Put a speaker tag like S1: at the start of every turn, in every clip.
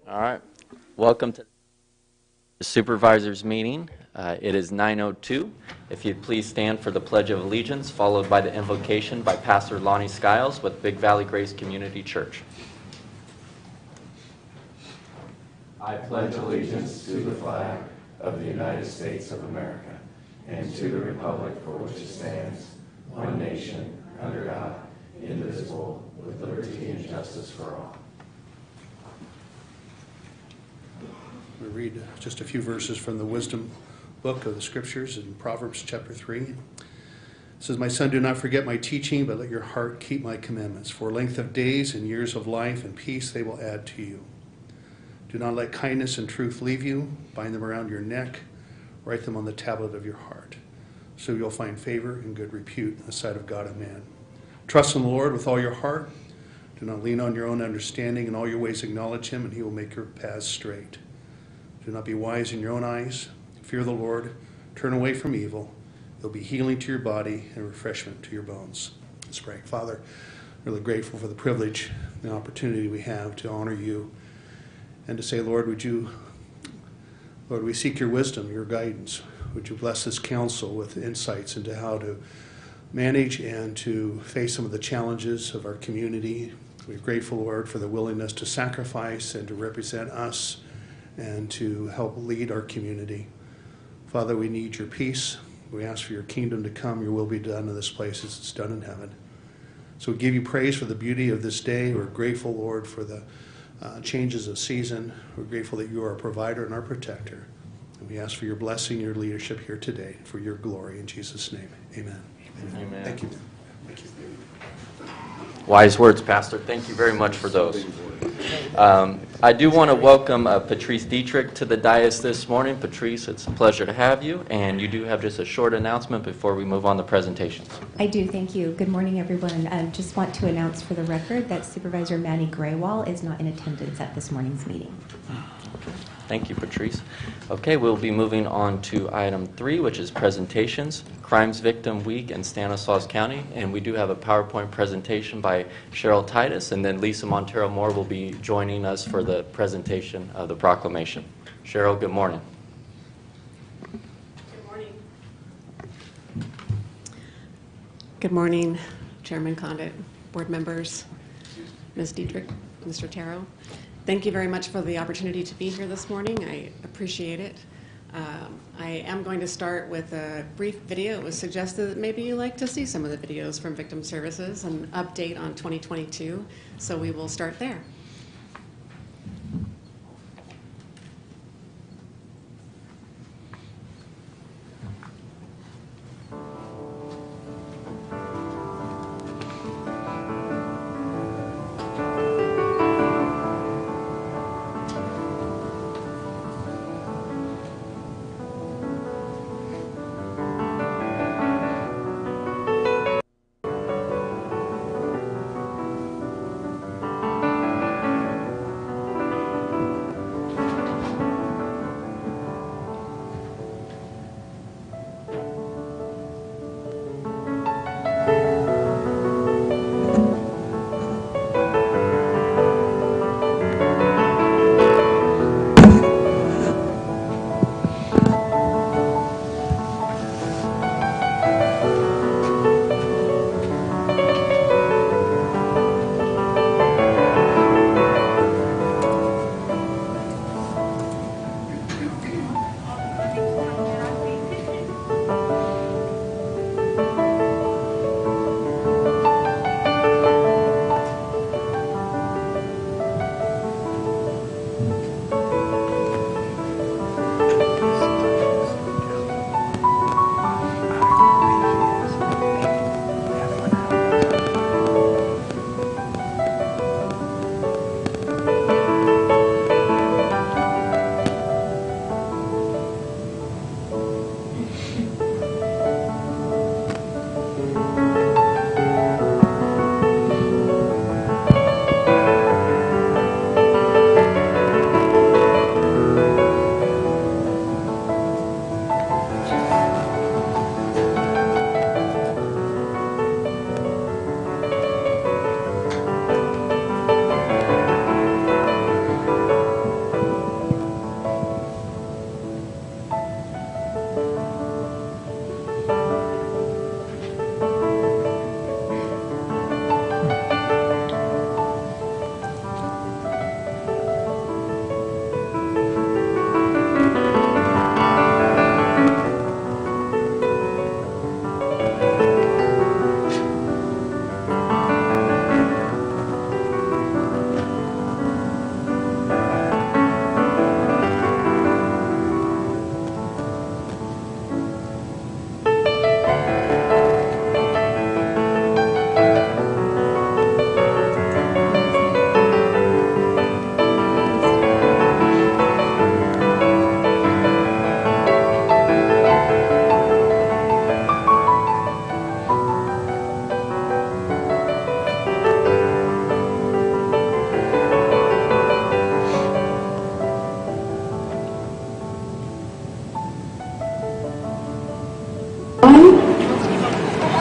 S1: All right. Welcome to the Supervisors meeting. It is 9:02. If you'd please stand for the Pledge of Allegiance, followed by the invocation by Pastor Lonnie Skiles with Big Valley Grace Community Church.
S2: I pledge allegiance to the flag of the United States of America and to the republic for which it stands, one nation, under God, indivisible, with liberty and justice for all.
S3: We read just a few verses from the wisdom book of the scriptures in Proverbs chapter 3. It says, "My son, do not forget my teaching, but let your heart keep my commandments. For length of days and years of life and peace they will add to you. Do not let kindness and truth leave you. Bind them around your neck. Write them on the tablet of your heart. So you'll find favor and good repute in the sight of God and man. Trust in the Lord with all your heart. Do not lean on your own understanding. In all your ways acknowledge him, and he will make your paths straight. Do not be wise in your own eyes. Fear the Lord. Turn away from evil. There'll be healing to your body and refreshment to your bones." Let's pray. Father, really grateful for the privilege and the opportunity we have to honor you and to say, Lord, Lord, we seek your wisdom, your guidance. Would you bless this council with insights into how to manage and to face some of the challenges of our community. We're grateful, Lord, for the willingness to sacrifice and to represent us and to help lead our community. Father, we need your peace. We ask for your kingdom to come, your will be done in this place as it's done in heaven. So we give you praise for the beauty of this day. We're grateful, Lord, for the changes of season. We're grateful that you are a provider and our protector. And we ask for your blessing, your leadership here today, for your glory. In Jesus' name, amen.
S1: Amen.
S3: Thank you. Thank you.
S1: Wise words, Pastor. Thank you very much for those. I do want to welcome Patrice Dietrich to the dais this morning. Patrice, it's a pleasure to have you, and you do have just a short announcement before we move on to presentations.
S4: I do, thank you. Good morning, everyone. I just want to announce for the record that Supervisor Manny Graywall is not in attendance at this morning's meeting.
S1: Thank you, Patrice. Okay, we'll be moving on to item 3, which is presentations, Crimes Victim Week in Stanislaus County. And we do have a PowerPoint presentation by Cheryl Titus, and then Lisa Montero Moore will be joining us for the presentation of the proclamation. Cheryl, good morning.
S5: Good morning. Good morning, Chairman Condit, board members, Ms. Dietrich, Mr. Taro. Thank you very much for the opportunity to be here this morning. I appreciate it. I am going to start with a brief video. It was suggested that maybe you like to see some of the videos from Victim Services, an update on 2022, so we will start there.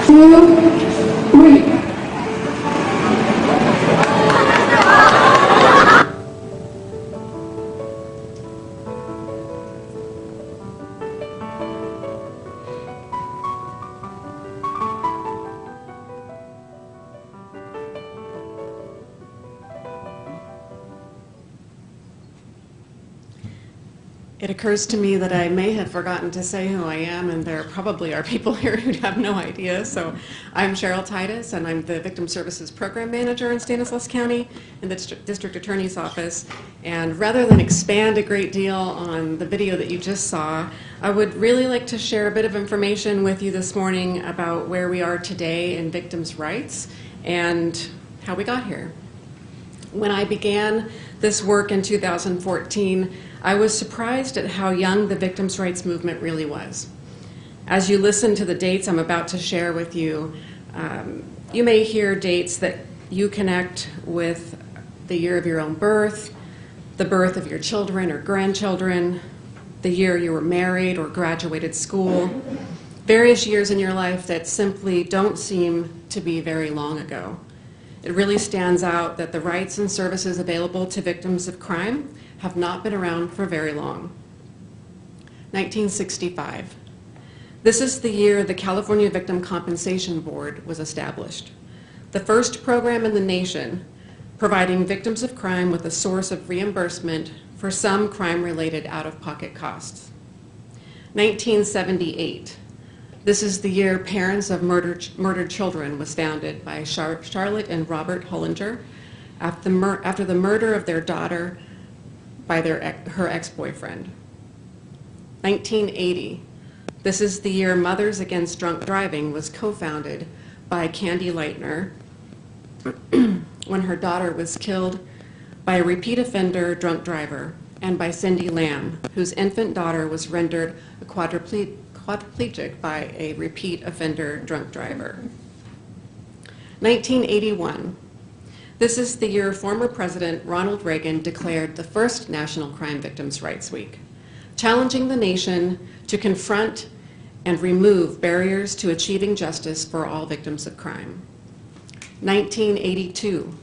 S6: 2, 3.
S5: It occurs to me that I may have forgotten to say who I am, and there probably are people here who have no idea. So I'm Cheryl Titus, and I'm the Victim Services Program Manager in Stanislaus County in the District Attorney's Office. And rather than expand a great deal on the video that you just saw, I would really like to share a bit of information with you this morning about where we are today in victims' rights and how we got here. When I began this work in 2014, I was surprised at how young the victims' rights movement really was. As you listen to the dates I'm about to share with you, you may hear dates that you connect with the year of your own birth, the birth of your children or grandchildren, the year you were married or graduated school, various years in your life that simply don't seem to be very long ago. It really stands out that the rights and services available to victims of crime have not been around for very long. 1965. This is the year the California Victim Compensation Board was established, the first program in the nation providing victims of crime with a source of reimbursement for some crime-related out-of-pocket costs. 1978. This is the year Parents of Murdered Children was founded by Charlotte and Robert Hollinger after the murder of their daughter by her ex-boyfriend. 1980. This is the year Mothers Against Drunk Driving was co-founded by Candy Lightner when her daughter was killed by a repeat offender drunk driver, and by Cindy Lamb, whose infant daughter was rendered a quadriplegic by a repeat offender drunk driver. 1981. This is the year former President Ronald Reagan declared the first National Crime Victims' Rights Week, challenging the nation to confront and remove barriers to achieving justice for all victims of crime. 1982.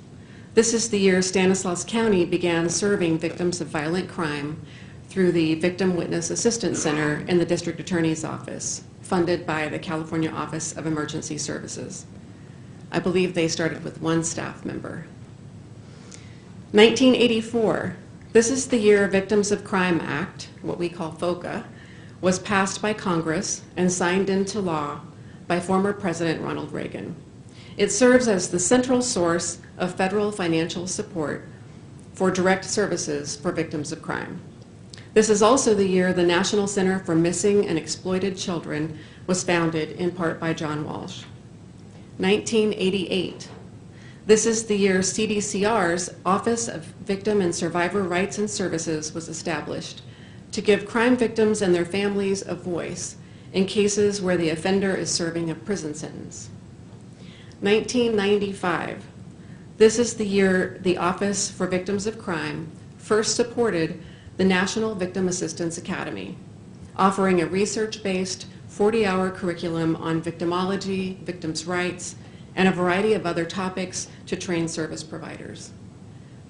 S5: This is the year Stanislaus County began serving victims of violent crime through the Victim Witness Assistance Center in the District Attorney's Office, funded by the California Office of Emergency Services. I believe they started with one staff member. 1984, this is the year Victims of Crime Act, what we call FOCA, was passed by Congress and signed into law by former President Ronald Reagan. It serves as the central source of federal financial support for direct services for victims of crime. This is also the year the National Center for Missing and Exploited Children was founded in part by John Walsh. 1988. This is the year CDCR's Office of Victim and Survivor Rights and Services was established to give crime victims and their families a voice in cases where the offender is serving a prison sentence. 1995. This is the year the Office for Victims of Crime first supported the National Victim Assistance Academy, offering a research-based 40-hour curriculum on victimology, victims' rights, and a variety of other topics to train service providers.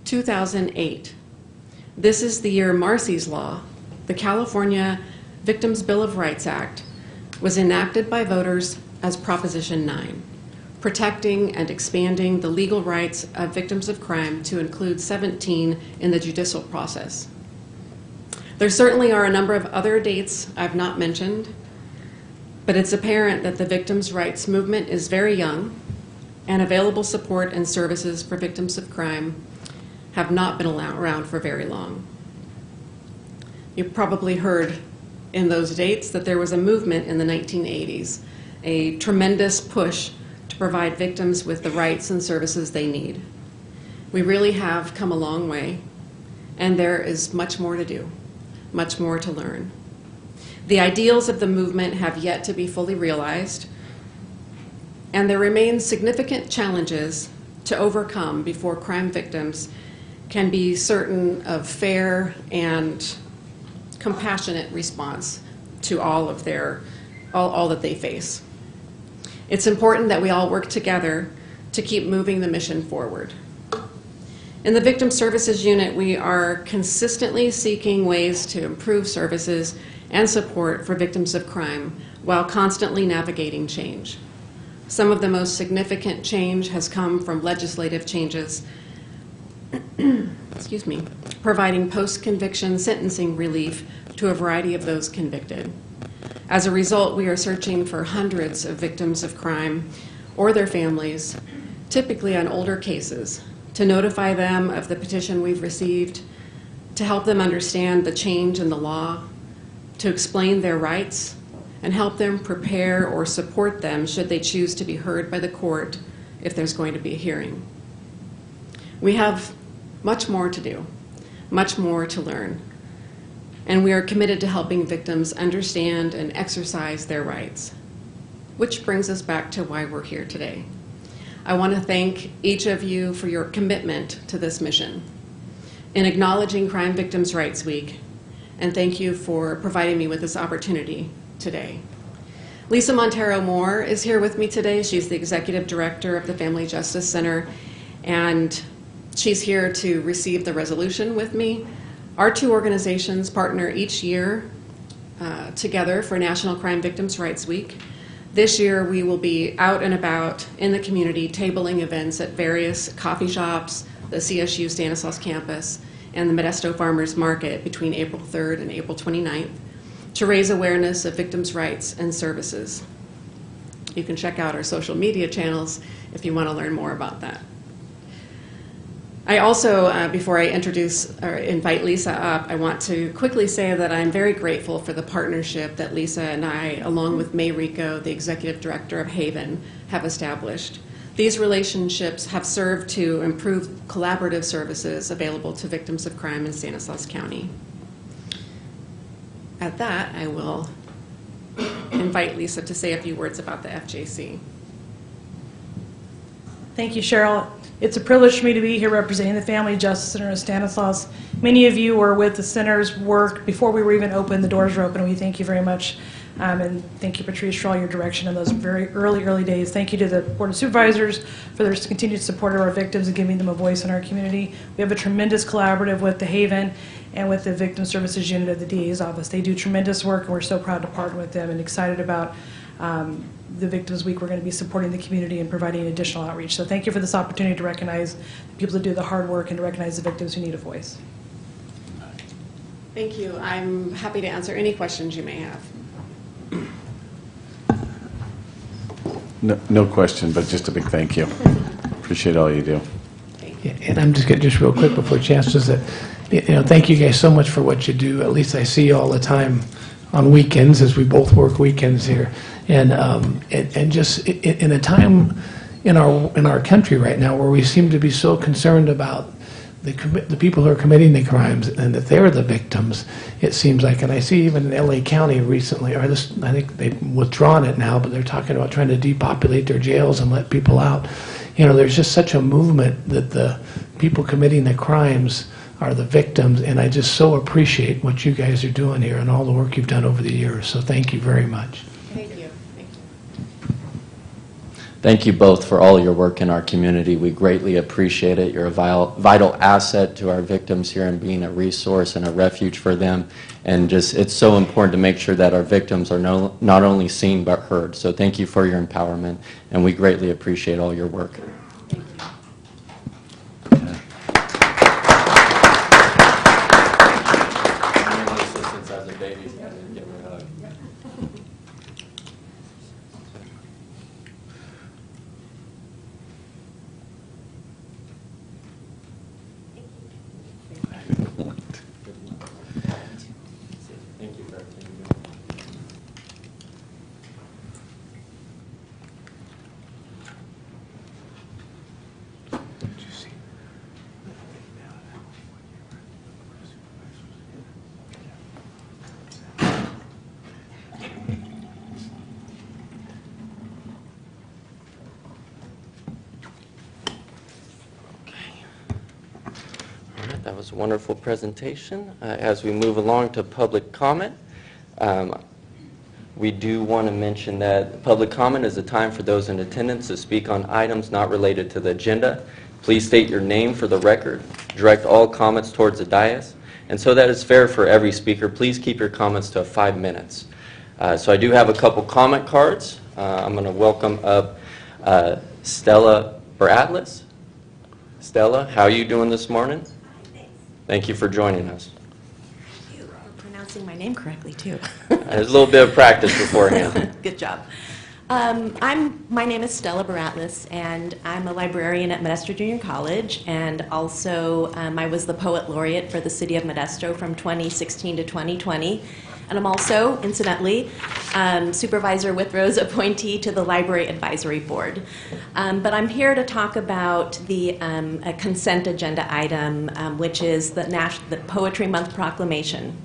S5: 2008. This is the year Marsy's Law, the California Victims' Bill of Rights Act, was enacted by voters as Proposition 9, protecting and expanding the legal rights of victims of crime to include 17 in the judicial process. There certainly are a number of other dates I've not mentioned, but it's apparent that the victims' rights movement is very young, and available support and services for victims of crime have not been around for very long. You've probably heard in those dates that there was a movement in the 1980s, a tremendous push to provide victims with the rights and services they need. We really have come a long way, and there is much more to do, much more to learn. The ideals of the movement have yet to be fully realized, and there remain significant challenges to overcome before crime victims can be certain of fair and compassionate response to all that they face. It's important that we all work together to keep moving the mission forward. In the Victim Services Unit, we are consistently seeking ways to improve services and support for victims of crime while constantly navigating change. Some of the most significant change has come from legislative changes, excuse me, providing post-conviction sentencing relief to a variety of those convicted. As a result, we are searching for hundreds of victims of crime or their families, typically on older cases, to notify them of the petition we've received, to help them understand the change in the law, to explain their rights, and help them prepare or support them should they choose to be heard by the court if there's going to be a hearing. We have much more to do, much more to learn, and we are committed to helping victims understand and exercise their rights, which brings us back to why we're here today. I want to thank each of you for your commitment to this mission in acknowledging Crime Victims' Rights Week, and thank you for providing me with this opportunity today. Lisa Montero Moore is here with me today. She's the Executive Director of the Family Justice Center, and she's here to receive the resolution with me. Our two organizations partner each year together for National Crime Victims' Rights Week. This year, we will be out and about in the community tabling events at various coffee shops, the CSU Stanislaus campus, and the Modesto Farmers Market between April 3rd and April 29th to raise awareness of victims' rights and services. You can check out our social media channels if you want to learn more about that. I also, before I introduce or invite Lisa up, I want to quickly say that I'm very grateful for the partnership that Lisa and I, along with May Rico, the Executive Director of Haven, have established. These relationships have served to improve collaborative services available to victims of crime in Stanislaus County. At that, I will invite Lisa to say a few words about the FJC.
S6: Thank you, Cheryl. It's a privilege for me to be here representing the Family Justice Center of Stanislaus. Many of you were with the center's work before we were even open. The doors were open, and we thank you very much. And thank you, Patrice, for all your direction in those very early days. Thank you to the Board of Supervisors for their continued support of our victims and giving them a voice in our community. We have a tremendous collaborative with the Haven and with the Victim Services Unit of the DA's office. They do tremendous work, and we're so proud to partner with them and excited about the Victims Week. We're going to be supporting the community and providing additional outreach. So thank you for this opportunity to recognize the people that do the hard work and to recognize the victims who need a voice.
S5: Thank you. I'm happy to answer any questions you may have.
S2: No question, but just a big thank you. Appreciate all you do.
S7: Yeah, and I'm just getting real quick before chances that, thank you guys so much for what you do. At least I see you all the time on weekends, as we both work weekends here, and just in a time in our country right now where we seem to be so concerned about the people who are committing the crimes and that they're the victims, it seems like. And I see even in LA County recently, I think they've withdrawn it now, but they're talking about trying to depopulate their jails and let people out. There's just such a movement that the people committing the crimes are the victims, and I just so appreciate what you guys are doing here and all the work you've done over the years. So thank you very much.
S5: Thank you. Thank you.
S1: Thank you both for all your work in our community. We greatly appreciate it. You're a vital asset to our victims here and being a resource and a refuge for them. And it's so important to make sure that our victims are not only seen but heard. So thank you for your empowerment, and we greatly appreciate all your work. That was a wonderful presentation. As we move along to public comment, We do want to mention that public comment is a time for those in attendance to speak on items not related to the agenda. Please state your name for the record. Direct all comments towards the dais. And so that it's fair for every speaker, please keep your comments to 5 minutes. So I do have a couple comment cards. I'm going to welcome up Stella Baratlis. Stella, how are you doing this morning?
S4: Thanks.
S1: Thank you for joining us.
S4: Thank you for pronouncing my name correctly, too.
S1: There's a little bit of practice beforehand.
S4: Good job. My name is Stella Baratlis, and I'm a librarian at Modesto Junior College, and also I was the Poet Laureate for the City of Modesto from 2016 to 2020. And I'm also, incidentally, Supervisor Withrow's appointee to the Library Advisory Board. But I'm here to talk about the a consent agenda item, which is the Poetry Month Proclamation,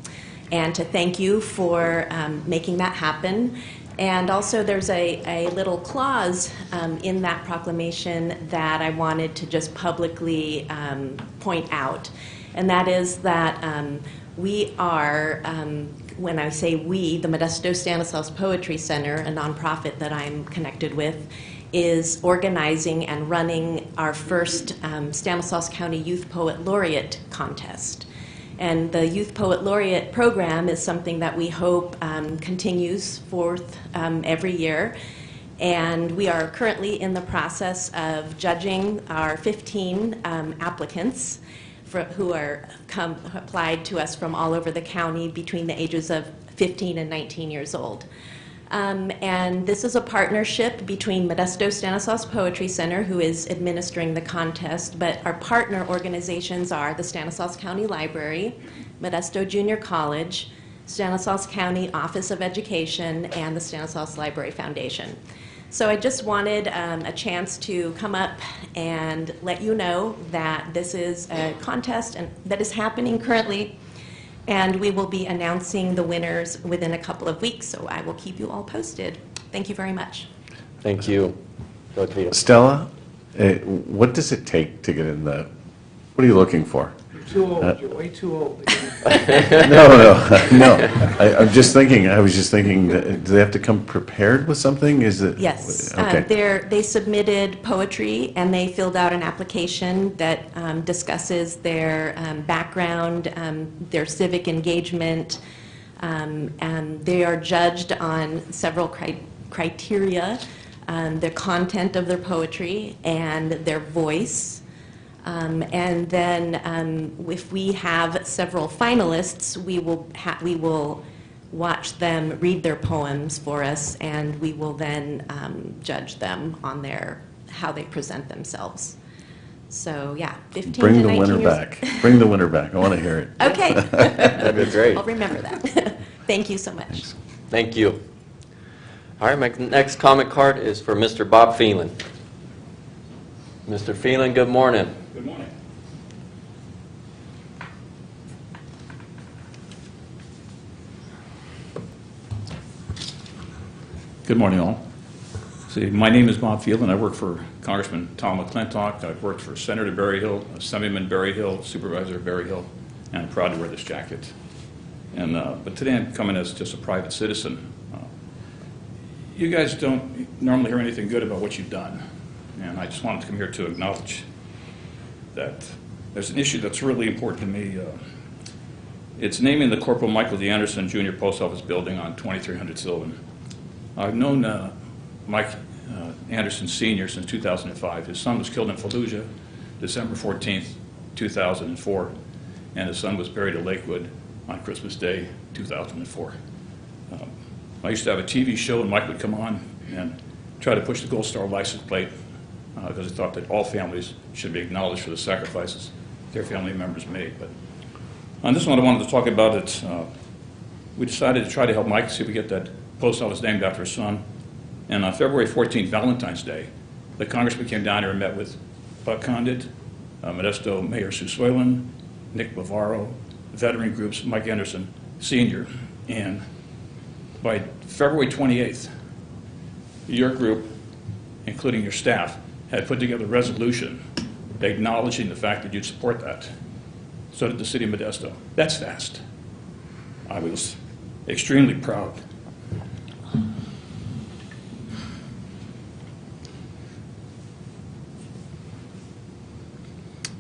S4: and to thank you for making that happen. And also there's a little clause in that proclamation that I wanted to just publicly point out, and that is that we are, when I say we, the Modesto Stanislaus Poetry Center, a nonprofit that I'm connected with, is organizing and running our first Stanislaus County Youth Poet Laureate contest. And the Youth Poet Laureate program is something that we hope continues forth every year. And we are currently in the process of judging our 15 applicants who are applied to us from all over the county between the ages of 15 and 19 years old. And this is a partnership between Modesto Stanislaus Poetry Center, who is administering the contest, but our partner organizations are the Stanislaus County Library, Modesto Junior College, Stanislaus County Office of Education, and the Stanislaus Library Foundation. So I just wanted a chance to come up and let you know that this is a contest that is happening currently, and we will be announcing the winners within a couple of weeks, so I will keep you all posted. Thank you very much.
S1: Thank you. Go ahead, Vito.
S2: Stella, what does it take to get in the, what are you looking for?
S7: You're too old. You're way too old.
S2: No. I'm just thinking, I was just thinking, do they have to come prepared with something? Is it?
S4: Yes.
S2: Okay.
S4: They submitted poetry, and they filled out an application that discusses their background, their civic engagement, and they are judged on several criteria, the content of their poetry and their voice. And then if we have several finalists, we will watch them read their poems for us, and we will then judge them on how they present themselves. So yeah, 15
S2: Bring
S4: to
S2: the
S4: 19
S2: winner
S4: years.
S2: back. Bring the winner back. I want to hear it.
S4: Okay.
S1: That'd be great.
S4: I'll remember that. Thank you so much.
S1: Thank you. All right, my next comment card is for Mr. Bob Phelan. Mr. Phelan, good morning.
S8: Good morning. Good morning, all. See, my name is Bob Field, and I work for Congressman Tom McClintock. I've worked for Senator Berryhill, Assemblyman Berryhill, Supervisor Berryhill, and I'm proud to wear this jacket. And but today I'm coming as just a private citizen. You guys don't normally hear anything good about what you've done, and I just wanted to come here to acknowledge that there's an issue that's really important to me. It's naming the Corporal Michael D. Anderson Jr. Post Office Building on 2300 Sylvan. I've known Mike Anderson Sr. since 2005. His son was killed in Fallujah December 14th, 2004, and his son was buried at Lakewood on Christmas Day, 2004. I used to have a TV show, and Mike would come on and try to push the Gold Star license plate because he thought that all families should be acknowledged for the sacrifices their family members made. But on this one, I wanted to talk about it. We decided to try to help Mike see if we get that post office named after his son. And on February 14th, Valentine's Day, the congressman came down here and met with Buck Condit, Modesto Mayor Sue Soylent, Nick Bavaro, veteran groups, Mike Anderson Sr. And by February 28th, your group, including your staff, had put together a resolution acknowledging the fact that you'd support that. So did the city of Modesto. That's fast. I was extremely proud.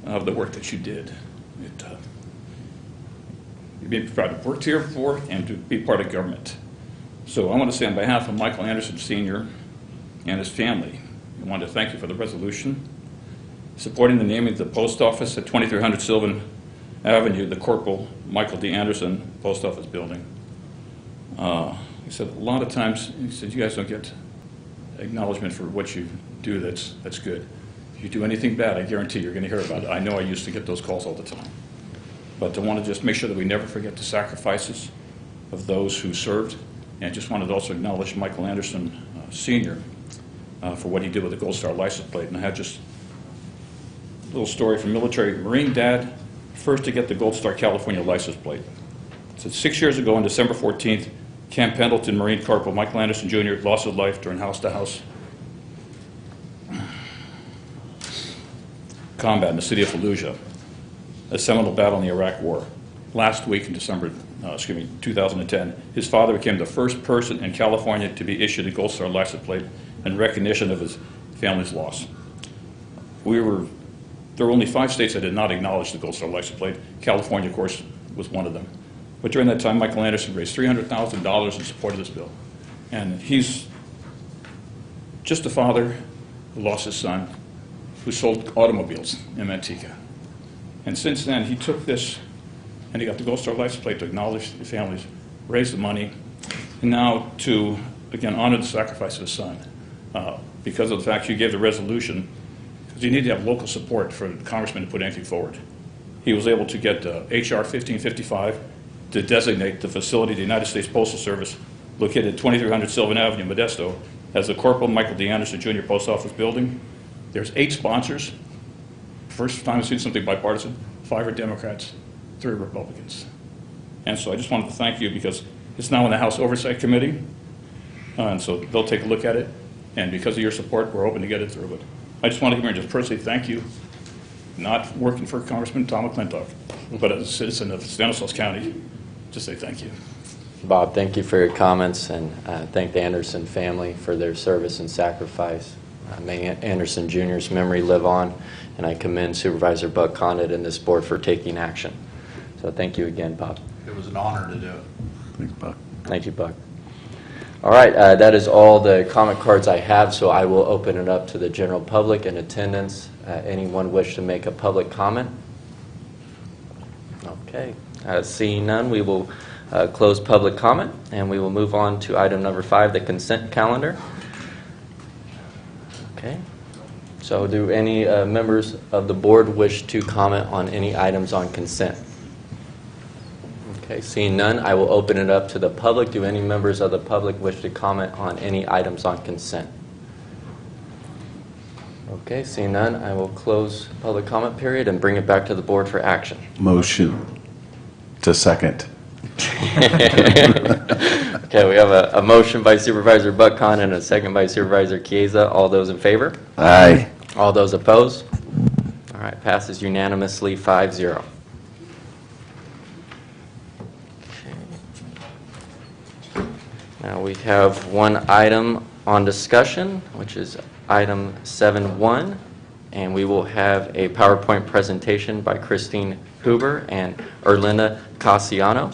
S8: of the work that you did. You've been proud to have worked here for and to be part of government. So I want to say on behalf of Michael Anderson Sr. and his family, I want to thank you for the resolution supporting the naming of the post office at 2300 Sylvan Avenue, the Corporal Michael D. Anderson Post Office Building. He said a lot of times, he said, you guys don't get acknowledgement for what you do that's good. If you do anything bad, I guarantee you're going to hear about it. I know I used to get those calls all the time. But I want to just make sure that we never forget the sacrifices of those who served. And I just wanted to also acknowledge Michael Anderson Sr. For what he did with the Gold Star license plate. And I had just a little story from military Marine dad, first to get the Gold Star California license plate. So 6 years ago on December 14th, Camp Pendleton Marine Corporal Michael Anderson Jr. lost his life during house-to-house combat in the city of Fallujah, a seminal battle in the Iraq War. Last week in December 2010, his father became the first person in California to be issued a Gold Star license plate in recognition of his family's loss. There were only 5 states that did not acknowledge the Gold Star license plate. California, of course, was one of them. But during that time, Michael Anderson raised $300,000 in support of this bill. And he's just a father who lost his son, who sold automobiles in Manteca. And since then, he took this and he got the Gold Star license plate to acknowledge the families, raise the money, and now to, again, honor the sacrifice of his son. Because of the fact you gave the resolution, because you need to have local support for the congressman to put anything forward. He was able to get H.R. 1555 to designate the facility of the United States Postal Service located at 2300 Sylvan Avenue, Modesto, as the Corporal Michael D. Anderson Jr. Post Office Building. There's 8 sponsors. First time I've seen something bipartisan. 5 are Democrats, 3 are Republicans. And so I just wanted to thank you because it's now in the House Oversight Committee. And so they'll take a look at it. And because of your support, we're hoping to get it through. But I just want to come here and just personally thank you, not working for Congressman Tom McClintock, but as a citizen of Stanislaus County, to say thank you.
S1: Bob, thank you for your comments, and thank the Anderson family for their service and sacrifice. May Anderson Jr.'s memory live on, and I commend Supervisor Buck Condit and this board for taking action. So thank you again, Bob.
S9: It was an honor to do it.
S2: Thanks, Buck.
S1: Thank you, Buck. All right, that is all the comment cards I have, so I will open it up to the general public in attendance. Anyone wish to make a public comment? Okay, seeing none, we will close public comment, and we will move on to item number 5, the consent calendar. Okay, so do any members of the board wish to comment on any items on consent? Okay, seeing none, I will open it up to the public. Do any members of the public wish to comment on any items on consent? Okay, seeing none, I will close public comment period and bring it back to the board for action.
S2: Motion to second.
S1: Okay, we have a motion by Supervisor Buckcon and a second by Supervisor Chiesa. All those in favor?
S2: Aye.
S1: All those opposed? All right, passes unanimously 5-0. Now we have one item on discussion, which is item 7.1, and we will have a PowerPoint presentation by Christine Huber and Erlinda Cassiano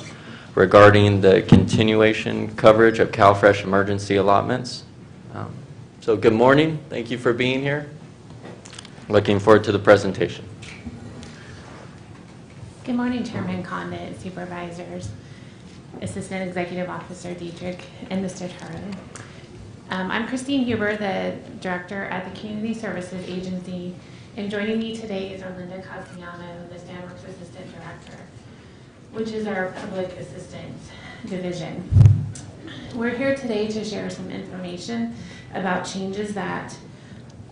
S1: regarding the continuation coverage of CalFresh emergency allotments. So good morning. Thank you for being here. Looking forward to the presentation.
S10: Good morning, Chairman Condit, Supervisors, Assistant Executive Officer Dietrich, and Mr. Taro. I'm Christine Huber, the Director at the Community Services Agency, and joining me today is Erlinda Cassiano, the StanWorks Assistant Director, which is our Public Assistance Division. We're here today to share some information about changes that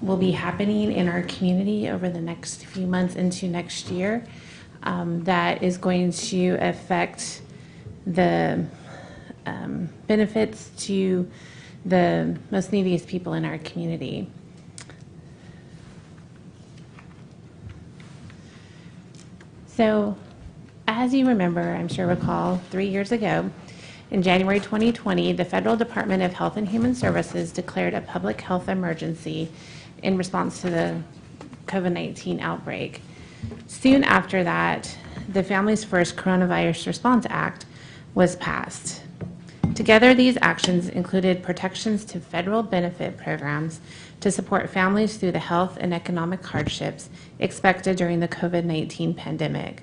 S10: will be happening in our community over the next few months into next year that is going to affect the benefits to the most neediest people in our community. So, as you remember, I'm sure recall, 3 years ago, in January 2020, the Federal Department of Health and Human Services declared a public health emergency in response to the COVID-19 outbreak. Soon after that, the Families First Coronavirus Response Act was passed. Together, these actions included protections to federal benefit programs to support families through the health and economic hardships expected during the COVID-19 pandemic,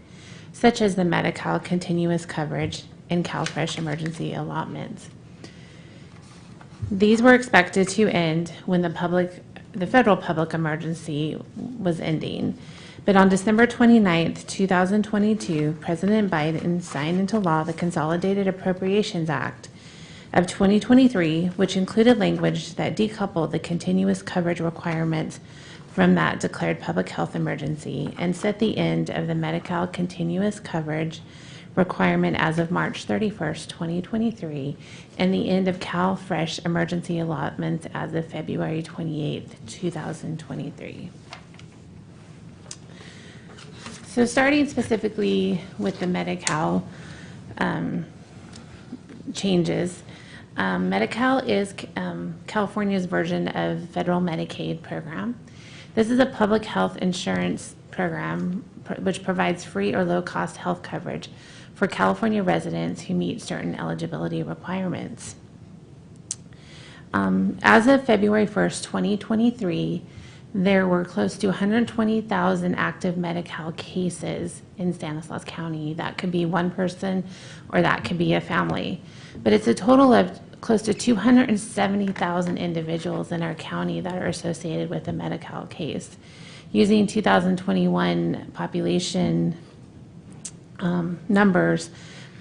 S10: such as the Medi-Cal continuous coverage and CalFresh emergency allotments. These were expected to end when the federal public emergency was ending. But on December 29th, 2022, President Biden signed into law the Consolidated Appropriations Act of 2023, which included language that decoupled the continuous coverage requirements from that declared public health emergency and set the end of the Medi-Cal continuous coverage requirement as of March 31st, 2023, and the end of CalFresh emergency allotments as of February 28th, 2023. So starting specifically with the Medi-Cal changes, Medi-Cal is California's version of federal Medicaid program. This is a public health insurance program which provides free or low-cost health coverage for California residents who meet certain eligibility requirements. As of February 1st, 2023, there were close to 120,000 active Medi-Cal cases in Stanislaus County. That could be one person or that could be a family. But it's a total of close to 270,000 individuals in our county that are associated with a Medi-Cal case. Using 2021 population numbers,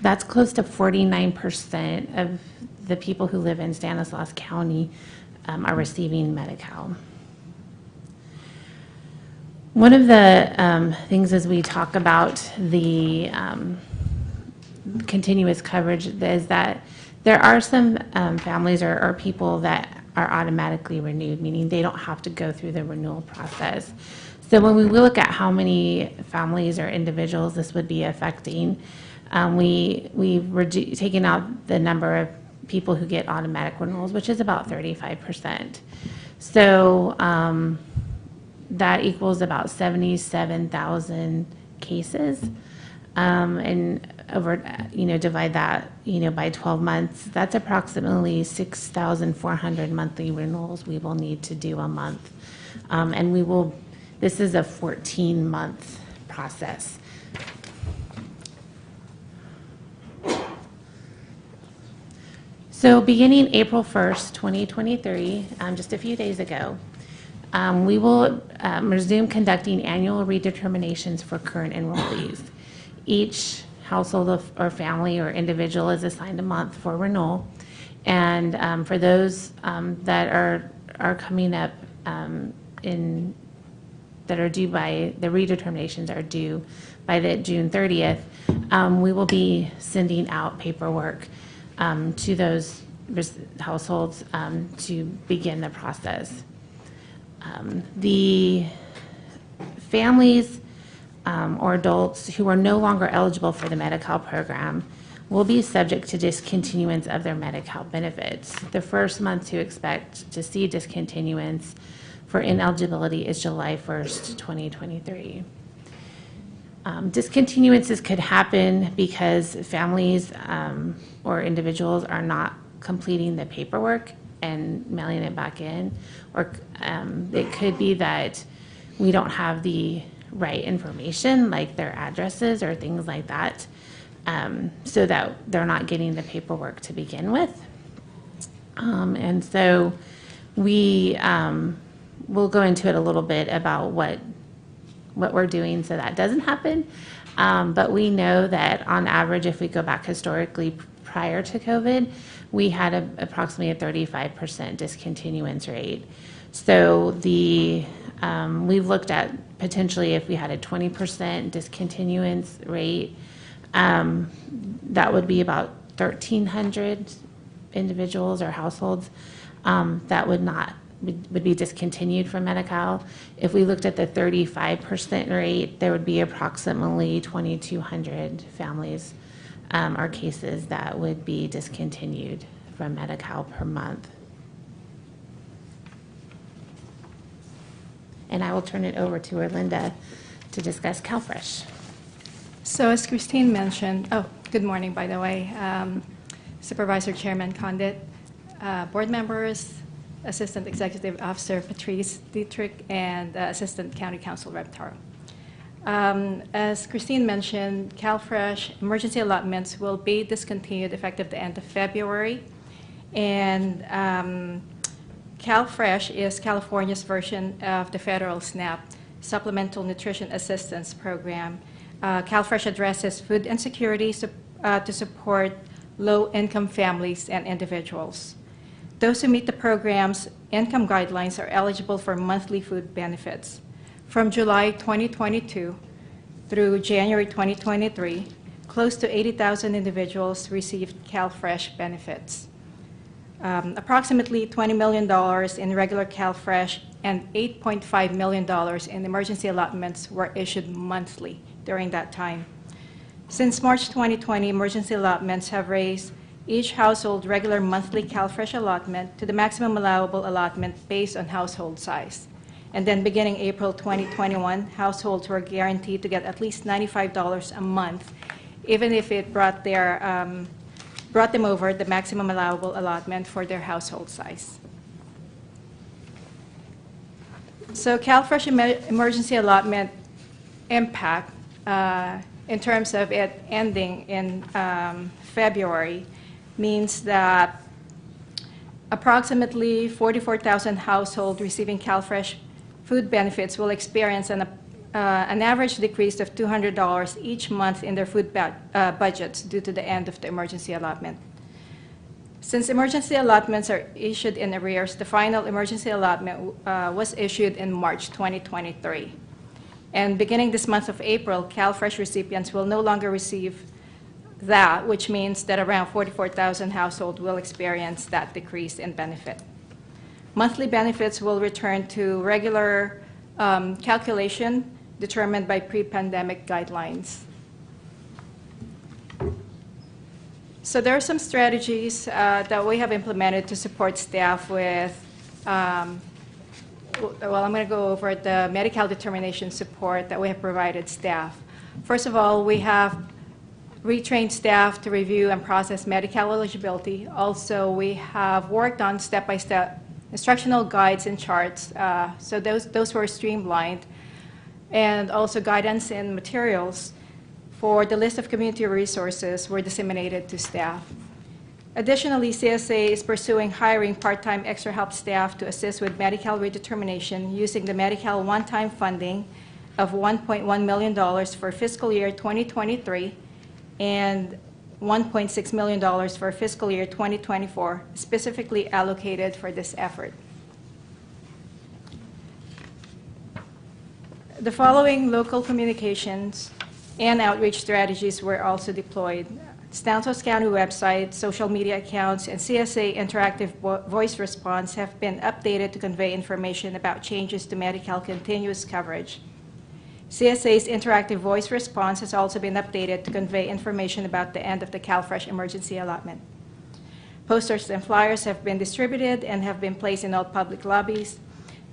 S10: that's close to 49% of the people who live in Stanislaus County are receiving Medi-Cal. One of the things as we talk about the continuous coverage is that there are some families or people that are automatically renewed, meaning they don't have to go through the renewal process. So when we look at how many families or individuals this would be affecting, we've taken out the number of people who get automatic renewals, which is about 35%. So that equals about 77,000 cases. And over, divide that, by 12 months, that's approximately 6,400 monthly renewals we will need to do a month. And this is a 14-month process. So beginning April 1st, 2023, just a few days ago, we will resume conducting annual redeterminations for current enrollees. Each household or family or individual is assigned a month for renewal. And for those that are coming up that are due by, the redeterminations are due by the June 30th, we will be sending out paperwork to those households to begin the process. The families or adults who are no longer eligible for the Medi-Cal program will be subject to discontinuance of their Medi-Cal benefits. The first month to expect to see discontinuance for ineligibility is July 1st, 2023. Discontinuances could happen because families or individuals are not completing the paperwork and mailing it back in, or it could be that we don't have the right information, like their addresses or things like that, so that they're not getting the paperwork to begin with. And so we'll go into it a little bit about what we're doing so that doesn't happen. But we know that on average, if we go back historically prior to COVID, we had approximately a 35% discontinuance rate. So we've looked at potentially if we had a 20% discontinuance rate, that would be about 1,300 individuals or households that would be discontinued from Medi-Cal. If we looked at the 35% rate, there would be approximately 2,200 families or cases that would be discontinued from Medi-Cal per month. And I will turn it over to Erlinda to discuss CalFresh.
S9: So as Christine mentioned, good morning, by the way, Supervisor Chairman Condit, board members, Assistant Executive Officer Patrice Dietrich, and Assistant County Council Rep Taro. As Christine mentioned, CalFresh emergency allotments will be discontinued effective the end of February. And CalFresh is California's version of the federal SNAP, Supplemental Nutrition Assistance Program. CalFresh addresses food insecurity to support low-income families and individuals. Those who meet the program's income guidelines are eligible for monthly food benefits. From July 2022 through January 2023, close to 80,000 individuals received CalFresh benefits. Approximately $20 million in regular CalFresh and $8.5 million in emergency allotments were issued monthly during that time. Since March 2020, emergency allotments have raised each household regular monthly CalFresh allotment to the maximum allowable allotment based on household size. And then beginning April 2021, households were guaranteed to get at least $95 a month, even if it brought them over the maximum allowable allotment for their household size. So CalFresh emergency allotment impact in terms of it ending in February means that approximately 44,000 households receiving CalFresh food benefits will experience an average decrease of $200 each month in their food budgets due to the end of the emergency allotment. Since emergency allotments are issued in arrears, the final emergency allotment was issued in March 2023. And beginning this month of April, CalFresh recipients will no longer receive that, which means that around 44,000 households will experience that decrease in benefit. Monthly benefits will return to regular calculation determined by pre-pandemic guidelines. So there are some strategies that we have implemented to support staff with, I'm going to go over the medical determination support that we have provided staff. First of all, we have retrained staff to review and process medical eligibility. Also, we have worked on step-by-step instructional guides and charts, so those were streamlined, and also guidance and materials for the list of community resources were disseminated to staff. Additionally, CSA is pursuing hiring part-time extra help staff to assist with medical redetermination using the medical one-time funding of $1.1 million for fiscal year 2023 and $1.6 million for fiscal year 2024, specifically allocated for this effort. The following local communications and outreach strategies were also deployed. Stanislaus County website, social media accounts, and CSA interactive voice response have been updated to convey information about changes to medical continuous coverage. CSA's interactive voice response has also been updated to convey information about the end of the CalFresh emergency allotment. Posters and flyers have been distributed and have been placed in all public lobbies.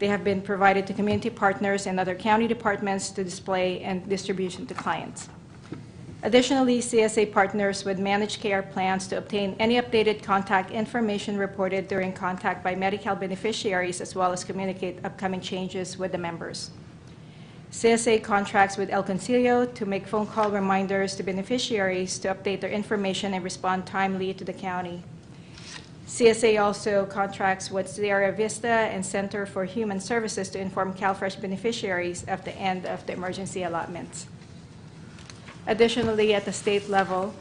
S9: They have been provided to community partners and other county departments to display and distribution to clients. Additionally, CSA partners with managed care plans to obtain any updated contact information reported during contact by medical beneficiaries, as well as communicate upcoming changes with the members. CSA contracts with El Concilio to make phone call reminders to beneficiaries to update their information and respond timely to the county. CSA also contracts with Sierra Vista and Center for Human Services to inform CalFresh beneficiaries of the end of the emergency allotments. Additionally, at the state level,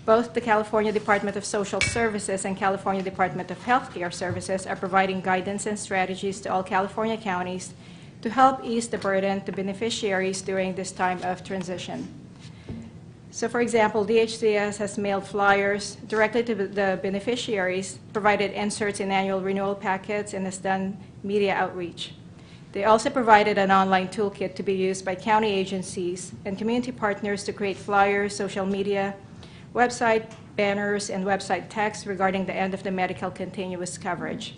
S9: both the California Department of Social Services and California Department of Healthcare Services are providing guidance and strategies to all California counties to help ease the burden to beneficiaries during this time of transition. So for example, DHCS has mailed flyers directly to the beneficiaries, provided inserts in annual renewal packets, and has done media outreach. They also provided an online toolkit to be used by county agencies and community partners to create flyers, social media, website banners, and website text regarding the end of the medical continuous coverage.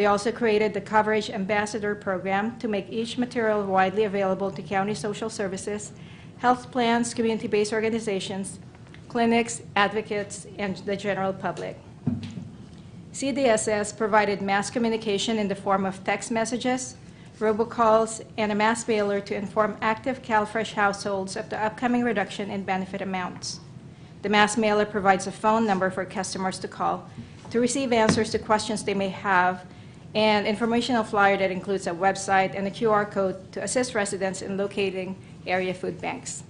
S9: They also created the Coverage Ambassador Program to make each material widely available to county social services, health plans, community-based organizations, clinics, advocates, and the general public. CDSS provided mass communication in the form of text messages, robocalls, and a mass mailer to inform active CalFresh households of the upcoming reduction in benefit amounts. The mass mailer provides a phone number for customers to call to receive answers to questions they may have, and informational flyer that includes a website and a QR code to assist residents in locating area food banks.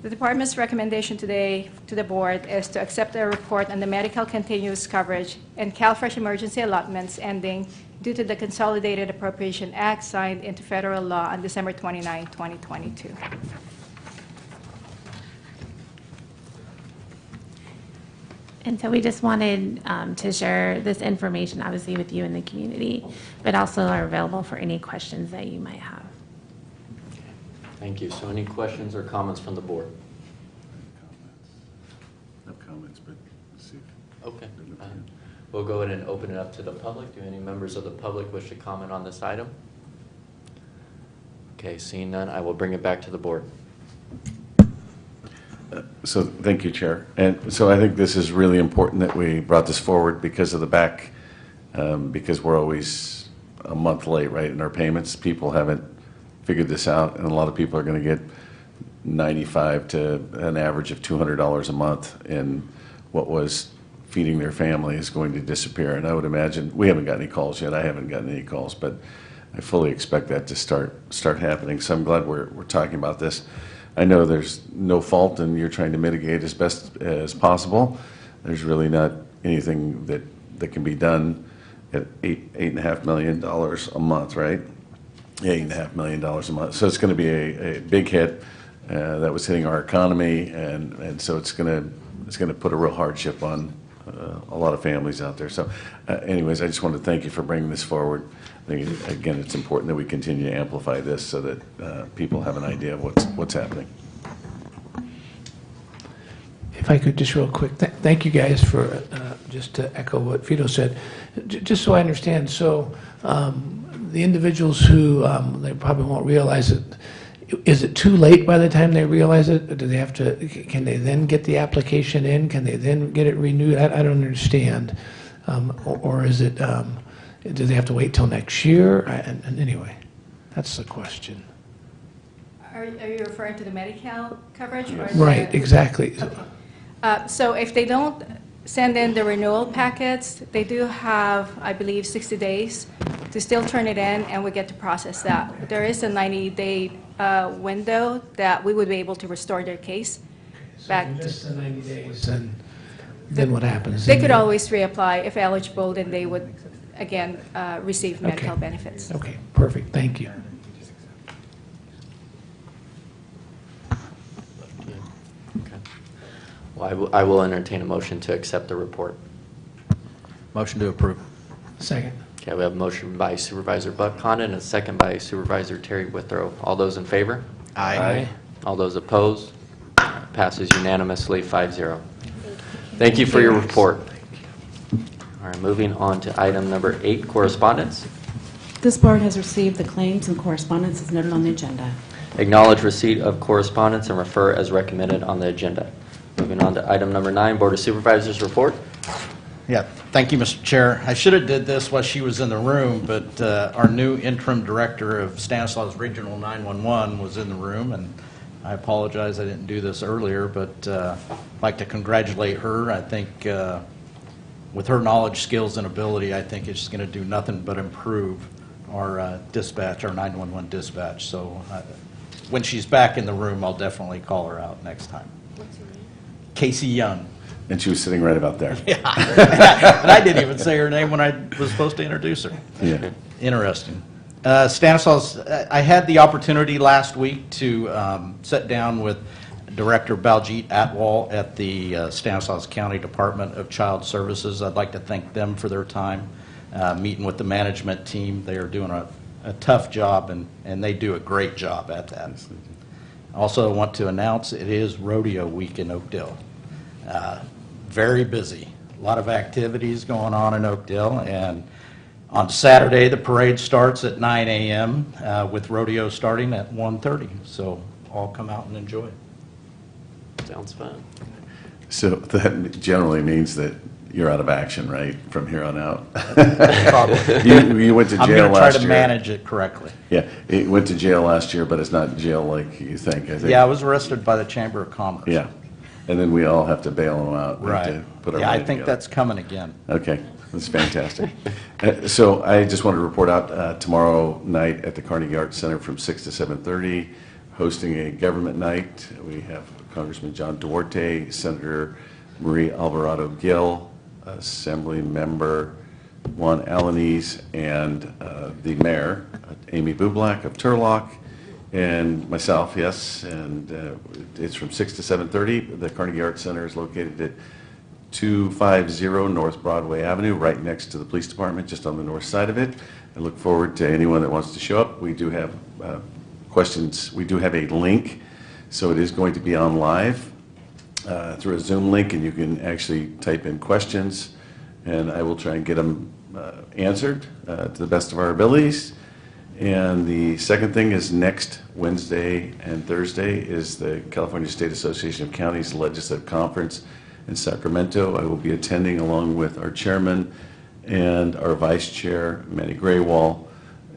S9: The Department's recommendation today to the Board is to accept a report on the medical continuous coverage and CalFresh emergency allotments ending due to the Consolidated Appropriation Act signed into federal law on December 29, 2022.
S10: And so we just wanted to share this information, obviously, with you and the community, but also are available for any questions that you might have.
S1: Thank you. So any questions or comments from the board?
S2: No comments, but let's see.
S1: Okay. We'll go ahead and open it up to the public. Do any members of the public wish to comment on this item? Okay, seeing none, I will bring it back to the board.
S2: So thank you, Chair. And so I think this is really important that we brought this forward because of the back, because we're always a month late, right, in our payments. People haven't figured this out, and a lot of people are going to get $95 to an average of $200 a month, and what was feeding their family is going to disappear. And I would imagine, we haven't got any calls yet. I haven't gotten any calls, but I fully expect that to start happening. So I'm glad we're talking about this. I know there's no fault, and you're trying to mitigate as best as possible. There's really not anything that can be done at $8.5 million a month, right? $8.5 million a month. So it's going to be a big hit that was hitting our economy, and so it's going to put a real hardship on a lot of families out there. So anyways, I just want to thank you for bringing this forward. I think, again, it's important that we continue to amplify this so that people have an idea of what's happening.
S7: If I could just real quick, thank you guys for, just to echo what Fido said, just so I understand, so the individuals who, they probably won't realize it, is it too late by the time they realize it? Or do they have to, can they then get the application in? Can they then get it renewed? I don't understand. Or is it, do they have to wait till next year? And anyway, that's the question.
S9: Are you referring to the Medi-Cal coverage? Or
S7: Right, exactly.
S9: Okay. So if they don't send in the renewal packets, they do have, I believe, 60 days to still turn it in, and we get to process that. There is a 90-day window that we would be able to restore their case back.
S7: So just the 90 days, and then what happens?
S9: They could always reapply if eligible, then they would, again, receive medical benefits.
S7: Okay, perfect, thank you.
S1: Okay. Well, I will entertain a motion to accept the report.
S11: Motion to approve.
S7: Second.
S1: Okay, we have a motion by Supervisor Buck Condon and a second by Supervisor Terry Withrow. All those in favor?
S11: Aye.
S1: All those opposed? Passes unanimously, 5-0. Thank you for your report. All right, moving on to item number 8, correspondence.
S12: This board has received the claims and correspondence as noted on the agenda.
S1: Acknowledge receipt of correspondence and refer as recommended on the agenda. Moving on to item number 9, Board of Supervisors report.
S11: Yeah, thank you, Mr. Chair. I should have did this while she was in the room, but our new interim director of Stanislaus Regional 911 was in the room, and I apologize I didn't do this earlier, but I'd like to congratulate her. I think with her knowledge, skills, and ability, I think it's going to do nothing but improve our dispatch, our 911 dispatch. So when she's back in the room, I'll definitely call her out next time.
S9: What's your name?
S11: Casey Young.
S2: And she was sitting right about there.
S11: Yeah, and I didn't even say her name when I was supposed to introduce her.
S2: Yeah.
S11: Interesting. Stanislaus, I had the opportunity last week to sit down with Director Baljit Atwal at the Stanislaus County Department of Child Services. I'd like to thank them for their time meeting with the management team. They are doing a tough job, and they do a great job at that. Also, I want to announce it is rodeo week in Oakdale. Very busy. A lot of activities going on in Oakdale, and on Saturday, the parade starts at 9 a.m. With rodeo starting at 1:30, so all come out and enjoy it.
S1: Sounds fun.
S2: So that generally means that you're out of action, right, from here on out?
S11: Probably.
S2: You went to
S11: I'm
S2: jail
S11: going to try
S2: last
S11: to
S2: year.
S11: manage it correctly.
S2: Yeah, it went to jail last year, but it's not jail like you think, I think.
S11: Yeah, I was arrested by the Chamber of Commerce.
S2: Yeah, and then we all have to bail them out. We have
S11: Right.
S2: to put our
S11: Yeah, I
S2: money
S11: think
S2: together.
S11: that's coming again.
S2: Okay, that's fantastic. So I just wanted to report out tomorrow night at the Carnegie Arts Center from 6 to 7:30, hosting a government night. We have Congressman John Duarte, Senator Marie Alvarado Gill, Assembly Member Juan Alanis, and the Mayor, Amy Bublak of Turlock, and myself, yes, and it's from 6 to 7:30. The Carnegie Arts Center is located at 250 North Broadway Avenue, right next to the police department, just on the north side of it. I look forward to anyone that wants to show up. We do have questions. We do have a link, so it is going to be on live through a Zoom link, and you can actually type in questions, and I will try and get them answered to the best of our abilities. And the second thing is next Wednesday and Thursday is the California State Association of Counties Legislative Conference in Sacramento. I will be attending along with our chairman and our vice chair, Manny Graywall.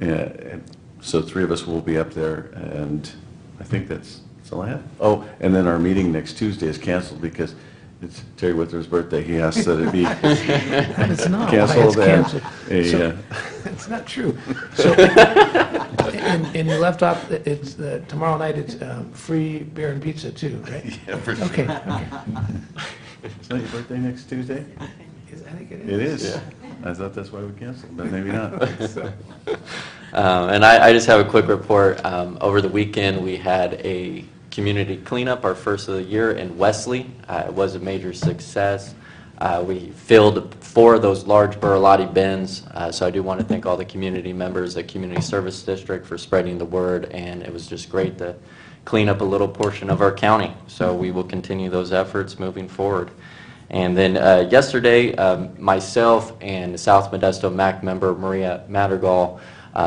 S2: And so three of us will be up there, and I think that's all I have. Oh, and then our meeting next Tuesday is canceled because it's Terry Wither's birthday. He asked that it be
S7: It's not.
S2: canceled.
S7: Why it's
S2: and
S7: canceled. So, it's not true. So, and you left off, it's, tomorrow night, it's free beer and pizza too, right?
S2: Yeah, for sure.
S7: Okay.
S2: It's not your birthday next Tuesday?
S7: I think it is.
S2: It is.
S1: Yeah.
S2: I thought that's why we canceled, but maybe not.
S1: And I just have a quick report. Over the weekend, we had a community cleanup, our first of the year in Wesley. It was a major success. We filled 4 of those large Burlati bins, so I do want to thank all the community members, the Community Service District for spreading the word, and it was just great to clean up a little portion of our county. So we will continue those efforts moving forward. And then yesterday, myself and South Modesto MAC member Maria Madrigal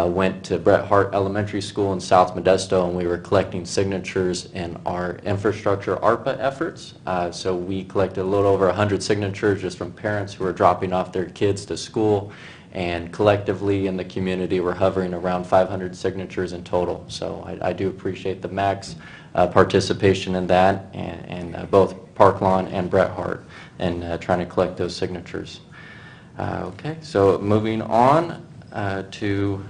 S1: went to Bret Hart Elementary School in South Modesto, and we were collecting signatures in our infrastructure ARPA efforts. So we collected a little over 100 signatures just from parents who are dropping off their kids to school, and collectively in the community we're hovering around 500 signatures in total. So I do appreciate the MAC's participation in that, and both Park Lawn and Bret Hart, and trying to collect those signatures. Okay, so moving on to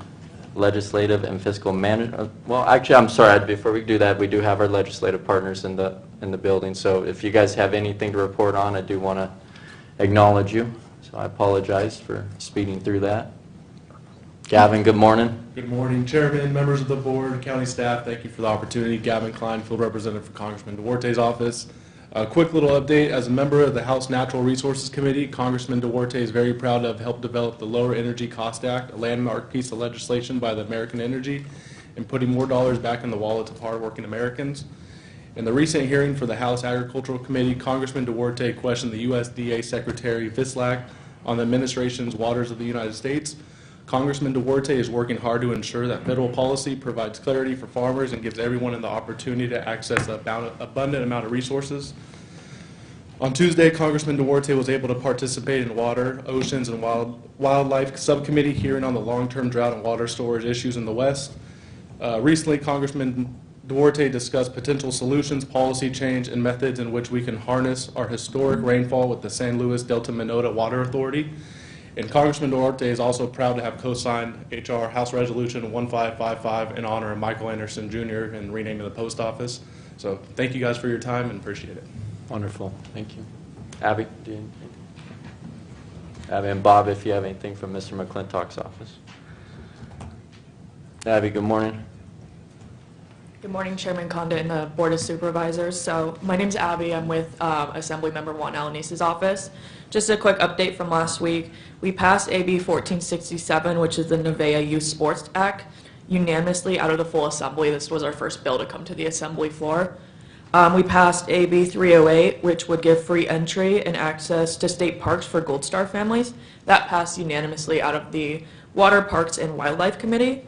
S1: legislative and fiscal management. Well, actually, I'm sorry, before we do that, we do have our legislative partners in the building, so if you guys have anything to report on, I do want to acknowledge you, so I apologize for speeding through that. Gavin, good morning.
S13: Good morning, Chairman, members of the board, county staff. Thank you for the opportunity. Gavin Klein, field representative for Congressman Duarte's office. A quick little update. As a member of the House Natural Resources Committee, Congressman Duarte is very proud to have helped develop the Lower Energy Cost Act, a landmark piece of legislation by the American Energy, and putting more dollars back in the wallets of hardworking Americans. In the recent hearing for the House Agricultural Committee, Congressman Duarte questioned the USDA Secretary Vislak on the administration's waters of the United States. Congressman Duarte is working hard to ensure that federal policy provides clarity for farmers and gives everyone the opportunity to access an abundant amount of resources. On Tuesday, Congressman Duarte was able to participate in Water, Oceans, and Wildlife Subcommittee hearing on the long-term drought and water storage issues in the West. Recently, Congressman Duarte discussed potential solutions, policy change, and methods in which we can harness our historic rainfall with the San Luis Delta Minota Water Authority. And Congressman Duarte is also proud to have co-signed HR House Resolution 1555 in honor of Michael Anderson Jr. and renaming the post office. So thank you guys for your time and appreciate it.
S1: Wonderful, thank you. Abby, do you have anything? Abby, and Bob, if you have anything from Mr. McClintock's office. Abby, good morning.
S14: Good morning, Chairman Condit and the Board of Supervisors. So my name's Abby. I'm with Assembly Member Juan Alanise's office. Just a quick update from last week. We passed AB 1467, which is the Nevaeh Youth Sports Act, unanimously out of the full assembly. This was our first bill to come to the assembly floor. We passed AB 308, which would give free entry and access to state parks for Gold Star families. That passed unanimously out of the Water, Parks, and Wildlife Committee.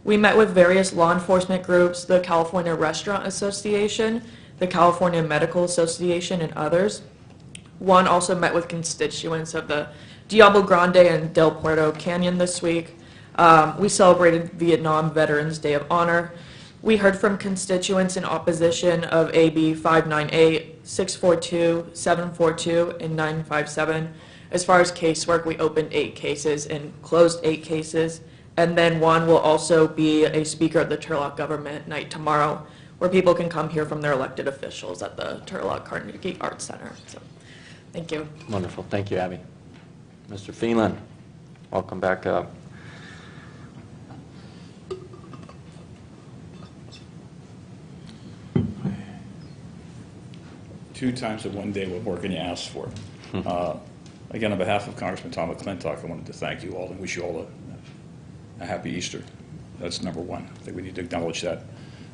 S14: We met with various law enforcement groups, the California Restaurant Association, the California Medical Association, and others. One also met with constituents of the Diablo Grande and Del Puerto Canyon this week. We celebrated Vietnam Veterans Day of Honor. We heard from constituents in opposition of AB 598, 642, 742, and 957. As far as casework, we opened 8 cases and closed 8 cases. And then one will also be a speaker at the Turlock Government Night tomorrow, where people can come hear from their elected officials at the Turlock Carnegie Arts Center. So, thank you.
S1: Wonderful. Thank you, Abby. Mr. Phelan, welcome back up.
S8: Two times in one day, what more can you ask for? Again, on behalf of Congressman Tom McClintock, I wanted to thank you all and wish you all a happy Easter. That's number one. I think we need to acknowledge that,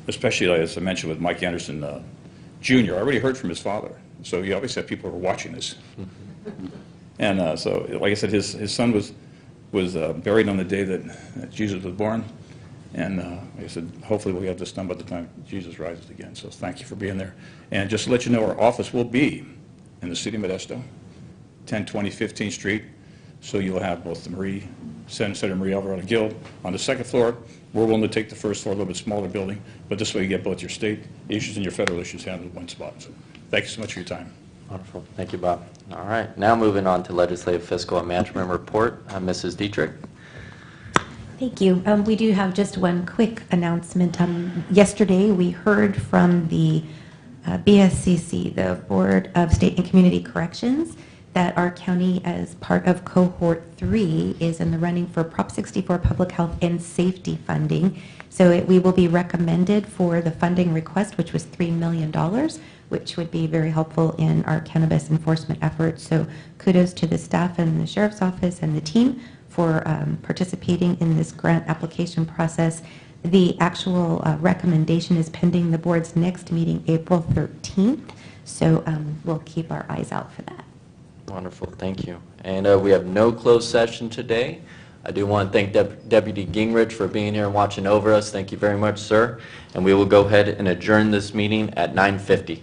S8: especially as I mentioned with Mike Anderson Jr. I already heard from his father, so he obviously had people who are watching this. And so, like I said, his son was buried on the day that Jesus was born. And like I said, hopefully we'll have this done by the time Jesus rises again. So thank you for being there. And just to let you know, our office will be in the city of Modesto, 1020 15th Street. So you'll have both the Senator Marie Alvarado Guild on the second floor. We're willing to take the first floor, a little bit smaller building, but this way you get both your state issues and your federal issues handled in one spot. So thank you so much for your time.
S1: Wonderful. Thank you, Bob. All right. Now moving on to Legislative Fiscal and Management Report. Mrs. Dietrich.
S15: Thank you. We do have just one quick announcement. Yesterday, we heard from the BSCC, the Board of State and Community Corrections, that our county, as part of Cohort 3, is in the running for Prop 64 Public Health and Safety funding. So we will be recommended for the funding request, which was $3 million, which would be very helpful in our cannabis enforcement efforts. So kudos to the staff and the Sheriff's Office and the team for participating in this grant application process. The actual recommendation is pending the board's next meeting, April 13th. So we'll keep our eyes out for that.
S1: Wonderful. Thank you. And we have no closed session today. I do want to thank Deputy Gingrich for being here and watching over us. Thank you very much, sir. And we will go ahead and adjourn this meeting at 9:50.